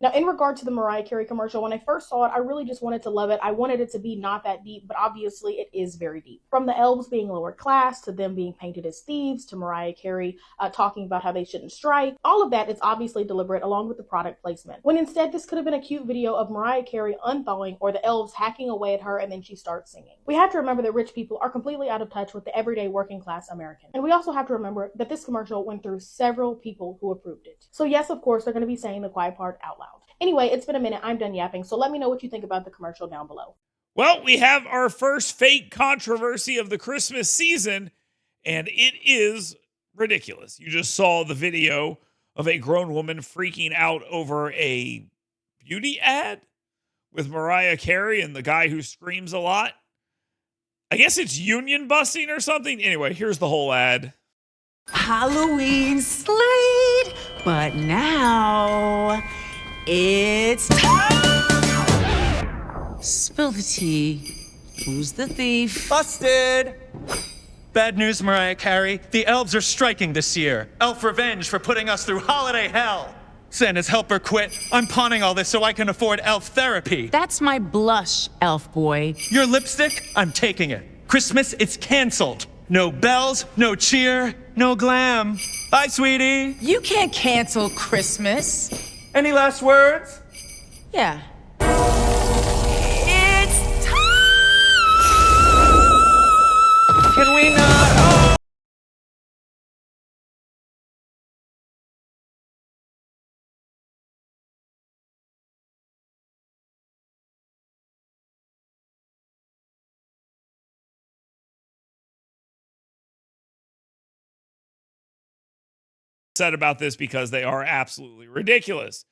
Now, in regard to the Mariah Carey commercial, when I first saw it, I really just wanted to love it. I wanted it to be not that deep, but obviously it is very deep. From the elves being lower class, to them being painted as thieves, to Mariah Carey talking about how they shouldn't strike, all of that is obviously deliberate along with the product placement. When instead, this could have been a cute video of Mariah Carey unthawing or the elves hacking away at her and then she starts singing. We have to remember that rich people are completely out of touch with the everyday working class American. And we also have to remember that this commercial went through several people who approved it. So yes, of course, they're going to be saying the quiet part out loud. Anyway, it's been a minute. I'm done yapping, so let me know what you think about the commercial down below. Well, we have our first fake controversy of the Christmas season, and it is ridiculous. You just saw the video of a grown woman freaking out over a beauty ad with Mariah Carey and the guy who screams a lot. I guess it's union busting or something. Anyway, here's the whole ad. Halloween slayed, but now it's time. Spill the tea. Who's the thief? Busted! Bad news, Mariah Carey. The elves are striking this year. Elf revenge for putting us through holiday hell. Santa's helper quit. I'm pawning all this so I can afford elf therapy. That's my blush, elf boy. Your lipstick? I'm taking it. Christmas, it's canceled. No bells, no cheer, no glam. Bye, sweetie. You can't cancel Christmas. Any last words? Yeah. It's time! Can we not? Said about this because they are absolutely ridiculous.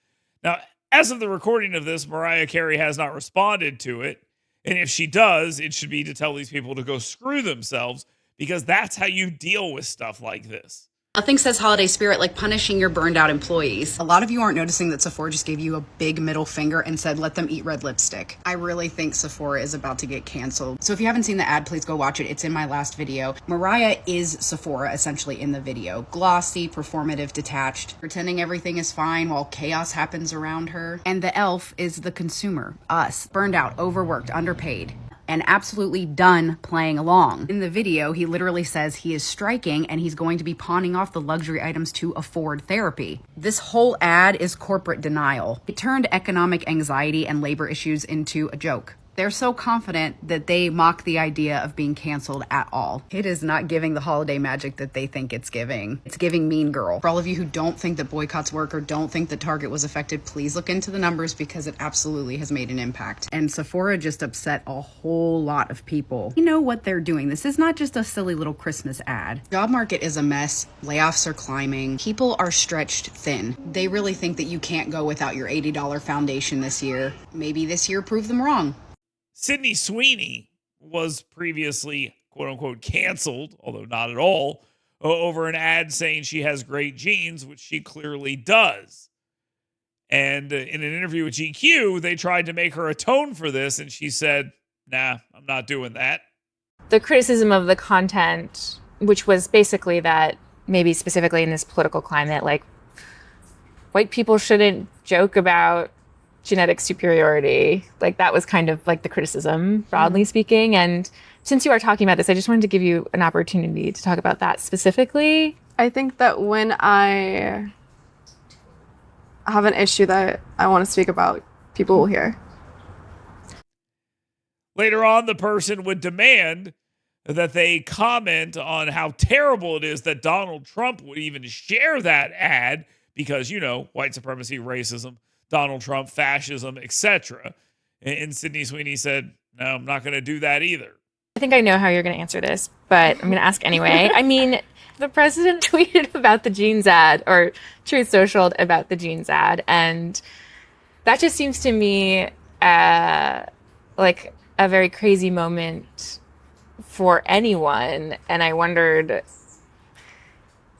Now, as of the recording of this, Mariah Carey has not responded to it. And if she does, it should be to tell these people to go screw themselves, because that's how you deal with stuff like this. Nothing says holiday spirit like punishing your burned out employees. A lot of you aren't noticing that Sephora just gave you a big middle finger and said, let them eat red lipstick. I really think Sephora is about to get canceled. So if you haven't seen the ad, please go watch it. It's in my last video. Mariah is Sephora essentially in the video. Glossy, performative, detached, pretending everything is fine while chaos happens around her. And the elf is the consumer, us, burned out, overworked, underpaid, and absolutely done playing along. In the video, he literally says he is striking and he's going to be pawning off the luxury items to afford therapy. This whole ad is corporate denial. It turned economic anxiety and labor issues into a joke. They're so confident that they mock the idea of being canceled at all. It is not giving the holiday magic that they think it's giving. It's giving Mean Girl. For all of you who don't think that boycotts work or don't think that Target was affected, please look into the numbers because it absolutely has made an impact. And Sephora just upset a whole lot of people. You know what they're doing. This is not just a silly little Christmas ad. Job market is a mess. Layoffs are climbing. People are stretched thin. They really think that you can't go without your $80 foundation this year. Maybe this year proved them wrong. Sydney Sweeney was previously, quote unquote, canceled, although not at all, over an ad saying she has great genes, which she clearly does. And in an interview with GQ, they tried to make her atone for this, and she said, nah, I'm not doing that. The criticism of the content, which was basically that maybe specifically in this political climate, like white people shouldn't joke about genetic superiority. Like that was kind of like the criticism, broadly speaking. And since you are talking about this, I just wanted to give you an opportunity to talk about that specifically. I think that when I have an issue that I want to speak about, people will hear. Later on, the person would demand that they comment on how terrible it is that Donald Trump would even share that ad because, you know, white supremacy, racism, Donald Trump, fascism, etc. And Sydney Sweeney said, no, I'm not going to do that either. I think I know how you're going to answer this, but I'm going to ask anyway. I mean, the president tweeted about the jeans ad, or Truth Socialed about the jeans ad, and that just seems to me like a very crazy moment for anyone, and I wondered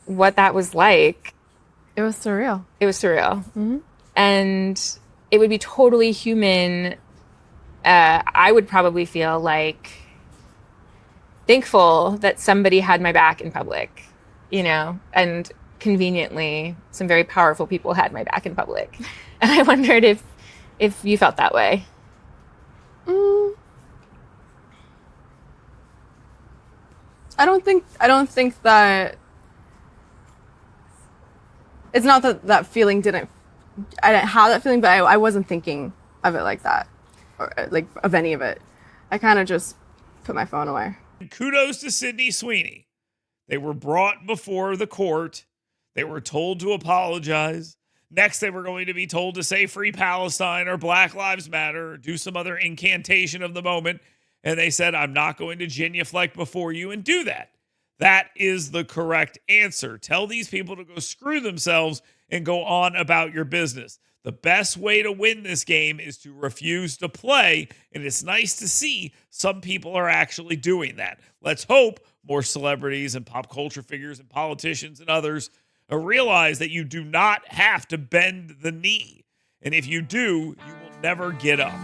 what that was like. It was surreal. It was surreal. Mm-hmm. And it would be totally human. I would probably feel like thankful that somebody had my back in public, you know, and conveniently, some very powerful people had my back in public. And I wondered if you felt that way. I don't think that it's not that that feeling I didn't have that feeling, but I wasn't thinking of it like that, or like of any of it. I kind of just put my phone away. Kudos to Sydney Sweeney. They were brought before the court. They were told to apologize. Next, they were going to be told to say Free Palestine or Black Lives Matter or do some other incantation of the moment. And they said, I'm not going to genuflect before you and do that. That is the correct answer. Tell these people to go screw themselves and go on about your business. The best way to win this game is to refuse to play, and it's nice to see some people are actually doing that. Let's hope more celebrities and pop culture figures and politicians and others realize that you do not have to bend the knee. And if you do, you will never get up.